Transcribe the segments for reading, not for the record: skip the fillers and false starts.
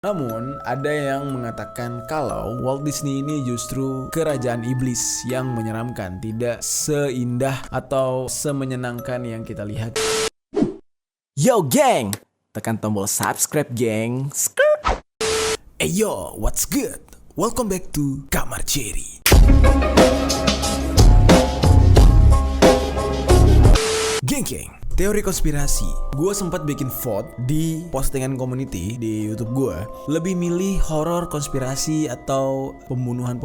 Namun, ada yang mengatakan kalau Walt Disney ini justru kerajaan iblis yang menyeramkan, tidak seindah atau semenyenangkan yang kita lihat. Yo geng, tekan tombol subscribe geng. Hey yo, what's good? Welcome back to Kamar Cherry. Geng, teori konspirasi. Gue sempat bikin vote di postingan community di YouTube gue, lebih milih horor konspirasi atau pembunuhan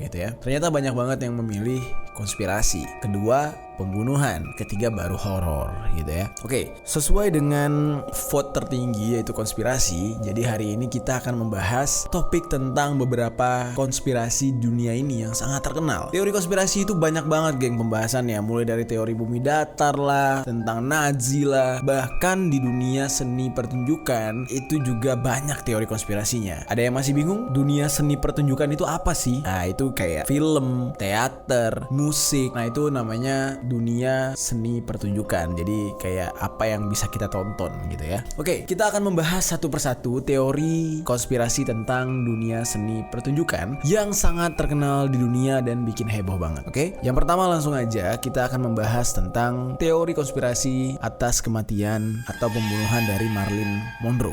gitu ya. Ternyata banyak banget yang memilih konspirasi. Kedua, pembunuhan. Ketiga baru horor gitu ya. Oke, sesuai dengan vote tertinggi yaitu konspirasi. Jadi hari ini kita akan membahas topik tentang beberapa konspirasi dunia ini yang sangat terkenal. Teori konspirasi itu banyak banget geng pembahasannya, mulai dari teori bumi datar lah, tentang Nazi lah, bahkan di dunia seni pertunjukan itu juga banyak teori konspirasinya. Ada yang masih bingung? Dunia seni pertunjukan itu apa sih? Nah, itu kayak film, teater, musik. Nah, itu namanya dunia seni pertunjukan. Jadi kayak apa yang bisa kita tonton gitu ya. Oke, kita akan membahas satu persatu teori konspirasi tentang dunia seni pertunjukan yang sangat terkenal di dunia dan bikin heboh banget. Oke, yang pertama langsung aja kita akan membahas tentang teori konspirasi atas kematian atau pembunuhan dari Marilyn Monroe.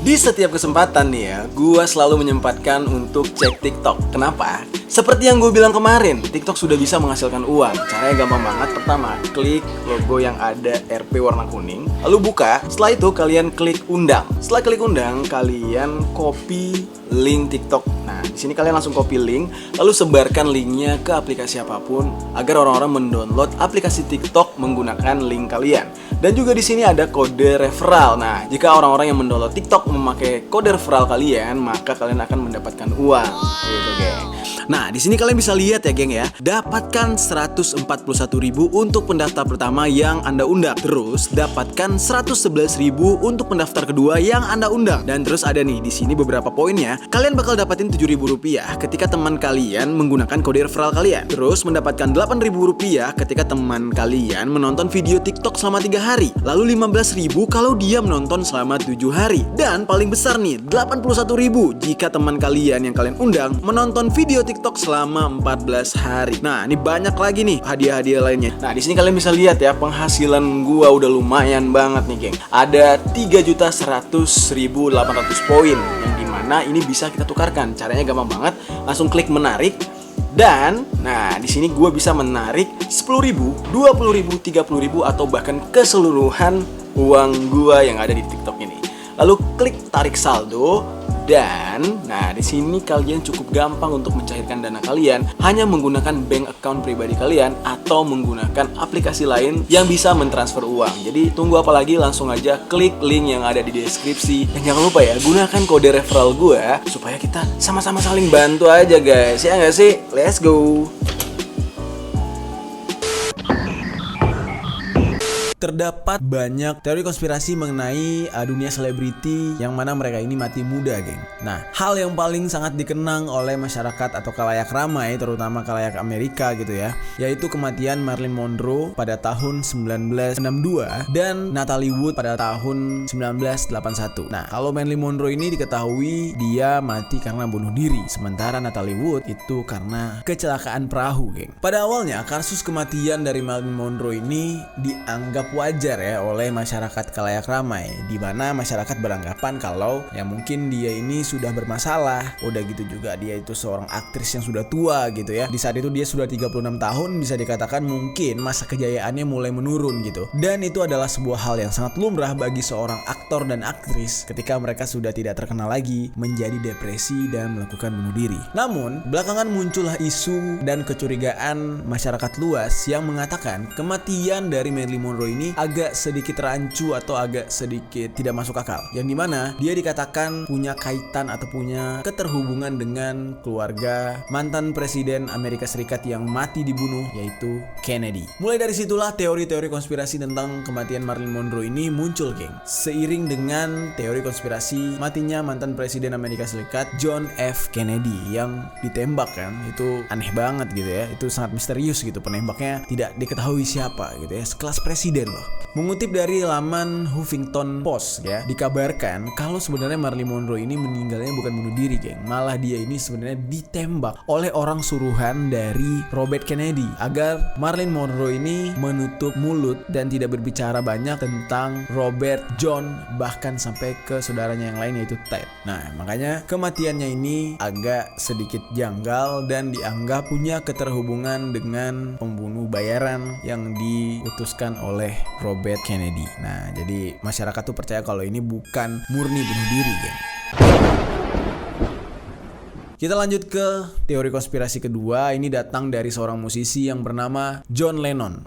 Di setiap kesempatan nih ya, gue selalu menyempatkan untuk cek TikTok. Kenapa? Seperti yang gue bilang kemarin, TikTok sudah bisa menghasilkan uang. Caranya gampang banget. Pertama, klik logo yang ada RP warna kuning, lalu buka. Setelah itu kalian klik undang. Setelah klik undang, kalian copy link TikTok. Nah, di sini kalian langsung copy link, lalu sebarkan linknya ke aplikasi apapun agar orang-orang mendownload aplikasi TikTok menggunakan link kalian. Dan juga di sini ada kode referral. Nah, jika orang-orang yang mendownload TikTok memakai kode referral kalian, maka kalian akan mendapatkan uang. Gitu, geng. Nah, di sini kalian bisa lihat ya, geng ya. Dapatkan 141.000 untuk pendaftar pertama yang Anda undang. Terus dapatkan 111.000 untuk pendaftar kedua yang Anda undang. Dan terus ada nih di sini beberapa poinnya. Kalian bakal dapatin Rp7.000 ketika teman kalian menggunakan kode referral kalian. Terus mendapatkan Rp8.000 ketika teman kalian menonton video TikTok selama 3 hari. Lalu Rp15.000 kalau dia menonton selama 7 hari. Dan paling besar nih, Rp81.000 jika teman kalian yang kalian undang menonton video TikTok selama 14 hari. Nah, ini banyak lagi nih hadiah-hadiah lainnya. Nah, di sini kalian bisa lihat ya, penghasilan gua udah lumayan banget nih, geng. Ada 3.100.800 poin yang dimana ini bisa kita tukarkan. Caranya gampang banget. Langsung klik menarik. Dan, nah di sini gue bisa menarik 10.000, 20.000, 30.000 atau bahkan keseluruhan uang gue yang ada di TikTok ini. Lalu klik tarik saldo. Dan, nah di sini kalian cukup gampang untuk mencairkan dana kalian hanya menggunakan bank account pribadi kalian atau menggunakan aplikasi lain yang bisa mentransfer uang. Jadi tunggu apa lagi, langsung aja klik link yang ada di deskripsi. Dan jangan lupa ya, gunakan kode referral gue supaya kita sama-sama saling bantu aja guys. Ya nggak sih? Let's go. Terdapat banyak teori konspirasi mengenai dunia selebriti yang mana mereka ini mati muda, geng. Nah, hal yang paling sangat dikenang oleh masyarakat atau khalayak ramai, terutama khalayak Amerika gitu ya, yaitu kematian Marilyn Monroe pada tahun 1962 dan Natalie Wood pada tahun 1981. Nah, kalau Marilyn Monroe ini diketahui dia mati karena bunuh diri, sementara Natalie Wood itu karena kecelakaan perahu, geng. Pada awalnya, kasus kematian dari Marilyn Monroe ini dianggap wajar ya oleh masyarakat khalayak ramai, di mana masyarakat beranggapan kalau ya mungkin dia ini sudah bermasalah. Udah gitu juga dia itu seorang aktris yang sudah tua gitu ya. Di saat itu dia sudah 36 tahun, bisa dikatakan mungkin masa kejayaannya mulai menurun gitu. Dan itu adalah sebuah hal yang sangat lumrah bagi seorang aktor dan aktris ketika mereka sudah tidak terkenal lagi, menjadi depresi dan melakukan bunuh diri. Namun, belakangan muncullah isu dan kecurigaan masyarakat luas yang mengatakan kematian dari Marilyn Monroe ini agak sedikit rancu atau agak sedikit tidak masuk akal, yang dimana dia dikatakan punya kaitan atau punya keterhubungan dengan keluarga mantan presiden Amerika Serikat yang mati dibunuh, yaitu Kennedy. Mulai dari situlah teori-teori konspirasi tentang kematian Marilyn Monroe ini muncul, geng. Seiring dengan teori konspirasi matinya mantan presiden Amerika Serikat John F. Kennedy yang ditembak kan, itu aneh banget gitu ya. Itu sangat misterius gitu, penembaknya tidak diketahui siapa gitu ya, sekelas presiden insane loh. Mengutip dari laman Huffington Post ya, dikabarkan kalau sebenarnya Marilyn Monroe ini meninggalnya bukan bunuh diri, geng. Malah dia ini sebenarnya ditembak oleh orang suruhan dari Robert Kennedy agar Marilyn Monroe ini menutup mulut dan tidak berbicara banyak tentang Robert, John, bahkan sampai ke saudaranya yang lain yaitu Ted. Nah, makanya kematiannya ini agak sedikit janggal dan dianggap punya keterhubungan dengan pembunuh bayaran yang diutuskan oleh Robert Kennedy. Nah, jadi masyarakat tuh percaya kalau ini bukan murni bunuh diri, geng. Kita lanjut ke teori konspirasi kedua. Ini datang dari seorang musisi yang bernama John Lennon.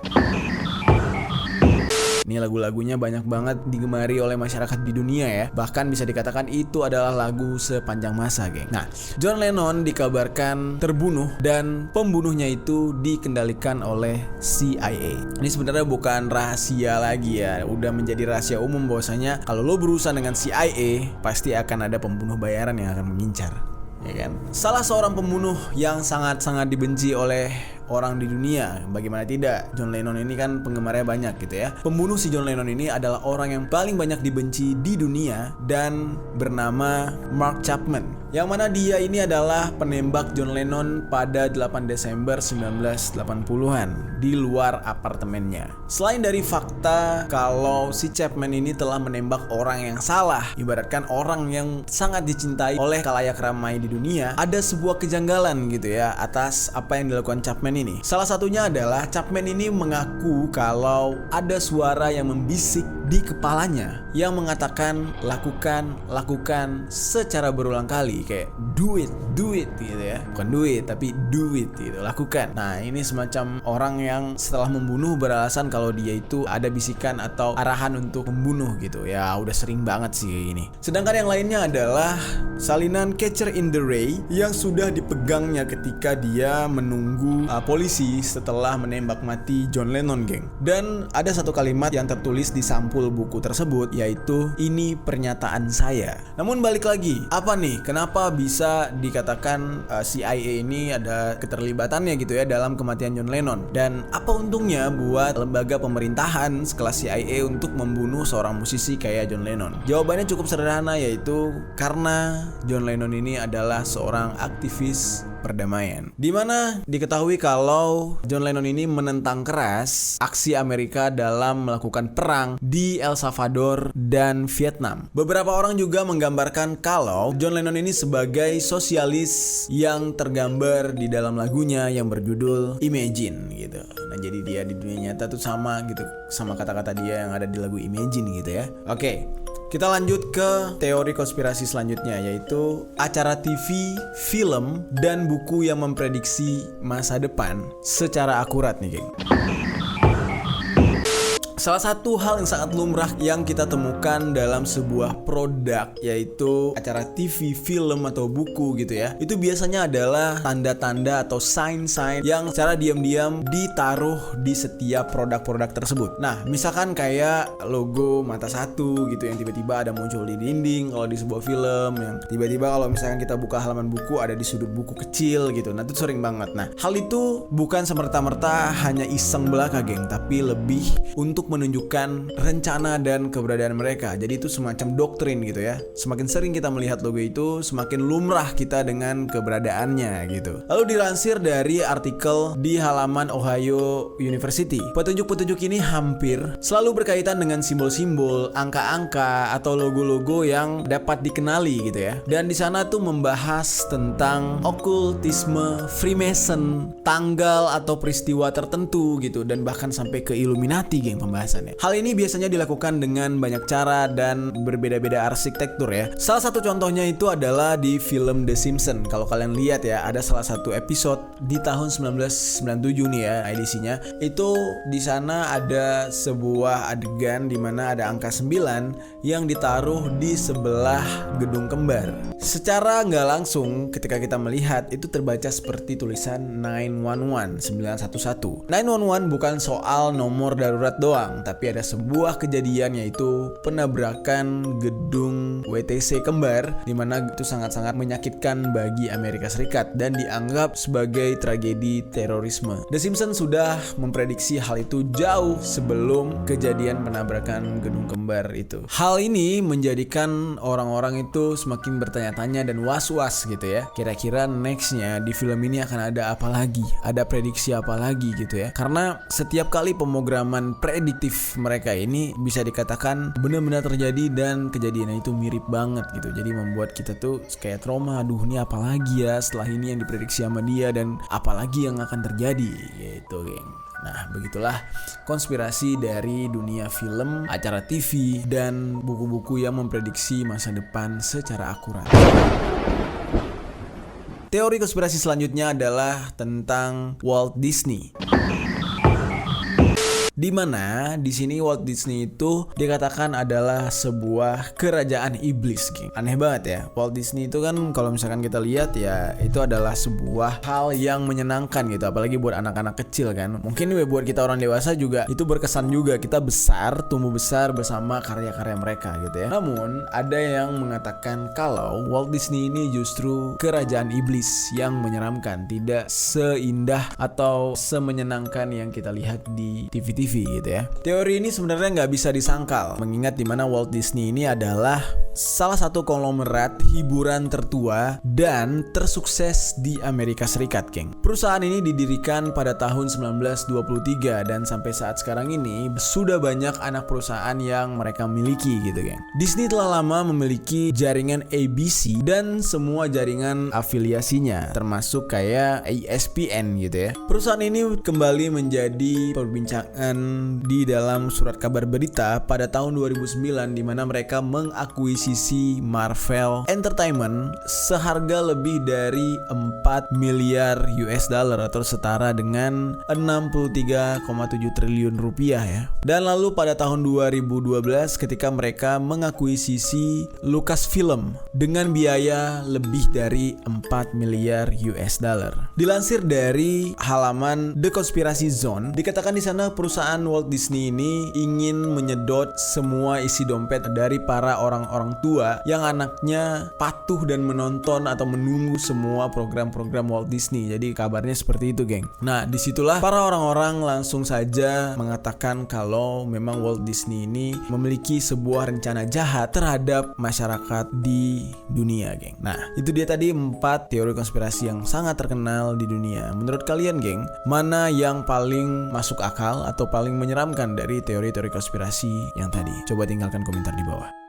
Ini lagu-lagunya banyak banget digemari oleh masyarakat di dunia ya. Bahkan bisa dikatakan itu adalah lagu sepanjang masa, geng. Nah, John Lennon dikabarkan terbunuh dan pembunuhnya itu dikendalikan oleh CIA. Ini sebenarnya bukan rahasia lagi ya. Udah menjadi rahasia umum bahwasanya kalau lo berurusan dengan CIA, pasti akan ada pembunuh bayaran yang akan mengincar. Ya kan? Salah seorang pembunuh yang sangat-sangat dibenci oleh orang di dunia, bagaimana tidak, John Lennon ini kan penggemarnya banyak gitu ya. Pembunuh si John Lennon ini adalah orang yang paling banyak dibenci di dunia dan bernama Mark Chapman, yang mana dia ini adalah penembak John Lennon pada 8 Desember 1980-an di luar apartemennya. Selain dari fakta kalau si Chapman ini telah menembak orang yang salah, ibaratkan orang yang sangat dicintai oleh khalayak ramai di dunia, ada sebuah kejanggalan gitu ya atas apa yang dilakukan Chapman ini. Salah satunya adalah Chapman ini mengaku kalau ada suara yang membisik di kepalanya yang mengatakan lakukan secara berulang kali, kayak do it gitu ya. Bukan duit tapi do it gitu, lakukan. Nah, ini semacam orang yang setelah membunuh beralasan kalau dia itu ada bisikan atau arahan untuk membunuh gitu. Ya udah sering banget sih ini. Sedangkan yang lainnya adalah salinan Catcher in the Rye yang sudah dipegangnya ketika dia menunggu polisi setelah menembak mati John Lennon, geng. Dan ada satu kalimat yang tertulis di sampul buku tersebut, yaitu ini pernyataan saya. Namun balik lagi, apa nih? Kenapa bisa dikatakan CIA ini ada keterlibatannya gitu ya dalam kematian John Lennon? Dan apa untungnya buat lembaga pemerintahan sekelas CIA untuk membunuh seorang musisi kayak John Lennon? Jawabannya cukup sederhana, yaitu karena John Lennon ini adalah seorang aktivis perdamaian, dimana diketahui kalau John Lennon ini menentang keras aksi Amerika dalam melakukan perang di El Salvador dan Vietnam. Beberapa orang juga menggambarkan kalau John Lennon ini sebagai sosialis yang tergambar di dalam lagunya yang berjudul Imagine gitu. Nah, jadi dia di dunia nyata tuh sama gitu, sama kata-kata dia yang ada di lagu Imagine gitu ya. Oke. Kita lanjut ke teori konspirasi selanjutnya, yaitu acara TV, film, dan buku yang memprediksi masa depan secara akurat nih, geng. Salah satu hal yang sangat lumrah yang kita temukan dalam sebuah produk, yaitu acara TV, film, atau buku gitu ya, itu biasanya adalah tanda-tanda atau sign-sign yang secara diam-diam ditaruh di setiap produk-produk tersebut. Nah, misalkan kayak logo mata satu gitu yang tiba-tiba ada muncul di dinding kalau di sebuah film, yang tiba-tiba kalau misalkan kita buka halaman buku ada di sudut buku kecil gitu. Nah, itu sering banget. Nah, hal itu bukan semerta-merta hanya iseng belaka, geng, tapi lebih untuk menunjukkan rencana dan keberadaan mereka. Jadi itu semacam doktrin gitu ya. Semakin sering kita melihat logo itu, semakin lumrah kita dengan keberadaannya gitu. Lalu dilansir dari artikel di halaman Ohio University, petunjuk-petunjuk ini hampir selalu berkaitan dengan simbol-simbol, angka-angka, atau logo-logo yang dapat dikenali gitu ya. Dan di sana tuh membahas tentang okultisme, Freemason, tanggal atau peristiwa tertentu gitu, dan bahkan sampai ke Illuminati, geng, pembahasannya. Hal ini biasanya dilakukan dengan banyak cara dan berbeda-beda arsitektur ya. Salah satu contohnya itu adalah di film The Simpsons. Kalau kalian lihat ya, ada salah satu episode di tahun 1997 nih ya edisinya. Itu di sana ada sebuah adegan di mana ada angka 9 yang ditaruh di sebelah gedung kembar. Secara nggak langsung ketika kita melihat itu terbaca seperti tulisan 911 911. 911 bukan soal nomor darurat doang. doang, tapi ada sebuah kejadian, yaitu penabrakan gedung WTC kembar, dimana itu sangat-sangat menyakitkan bagi Amerika Serikat dan dianggap sebagai tragedi terorisme. The Simpsons sudah memprediksi hal itu jauh sebelum kejadian penabrakan gedung kembar itu. Hal ini menjadikan orang-orang itu semakin bertanya-tanya dan was-was gitu ya. Kira-kira nextnya di film ini akan ada apa lagi? Ada prediksi apa lagi gitu ya? Karena setiap kali pemrograman prediktif mereka ini bisa dikatakan benar-benar terjadi dan kejadiannya itu mirip banget gitu. Jadi membuat kita tuh kayak trauma. Aduh, ini apa lagi ya setelah ini yang diprediksi sama dia, dan apalagi yang akan terjadi gitu, geng. Nah, begitulah konspirasi dari dunia film, acara TV, dan buku-buku yang memprediksi masa depan secara akurat. Teori konspirasi selanjutnya adalah tentang Walt Disney. Di mana di sini Walt Disney itu dikatakan adalah sebuah kerajaan iblis, geng. Aneh banget ya. Walt Disney itu kan kalau misalkan kita lihat ya, itu adalah sebuah hal yang menyenangkan gitu, apalagi buat anak-anak kecil kan. Mungkin buat kita orang dewasa juga itu berkesan juga, kita tumbuh besar bersama karya-karya mereka gitu ya. Namun ada yang mengatakan kalau Walt Disney ini justru kerajaan iblis yang menyeramkan, tidak seindah atau semenyenangkan yang kita lihat di TV-TV gitu ya. Teori ini sebenarnya nggak bisa disangkal, mengingat dimana Walt Disney ini adalah salah satu konglomerat hiburan tertua dan tersukses di Amerika Serikat, geng. Perusahaan ini didirikan pada tahun 1923 dan sampai saat sekarang ini sudah banyak anak perusahaan yang mereka miliki gitu, geng. Disney telah lama memiliki jaringan ABC dan semua jaringan afiliasinya, termasuk kayak ESPN gitu ya. Perusahaan ini kembali menjadi perbincangan di dalam surat kabar berita pada tahun 2009, di mana mereka mengakuisisi Marvel Entertainment seharga lebih dari 4 miliar US dollar atau setara dengan 63,7 triliun rupiah ya. Dan lalu pada tahun 2012 ketika mereka mengakuisisi Lucasfilm dengan biaya lebih dari 4 miliar US dollar. Dilansir dari halaman The Conspiracy Zone, dikatakan di sana perusahaan Walt Disney ini ingin menyedot semua isi dompet dari para orang-orang tua yang anaknya patuh dan menonton atau menunggu semua program-program Walt Disney. Jadi kabarnya seperti itu, geng. Nah, disitulah para orang-orang langsung saja mengatakan kalau memang Walt Disney ini memiliki sebuah rencana jahat terhadap masyarakat di dunia, geng. Nah, itu dia tadi 4 teori konspirasi yang sangat terkenal di dunia. Menurut kalian, geng, mana yang paling masuk akal atau paling menyeramkan dari teori-teori konspirasi yang tadi? Coba tinggalkan komentar di bawah.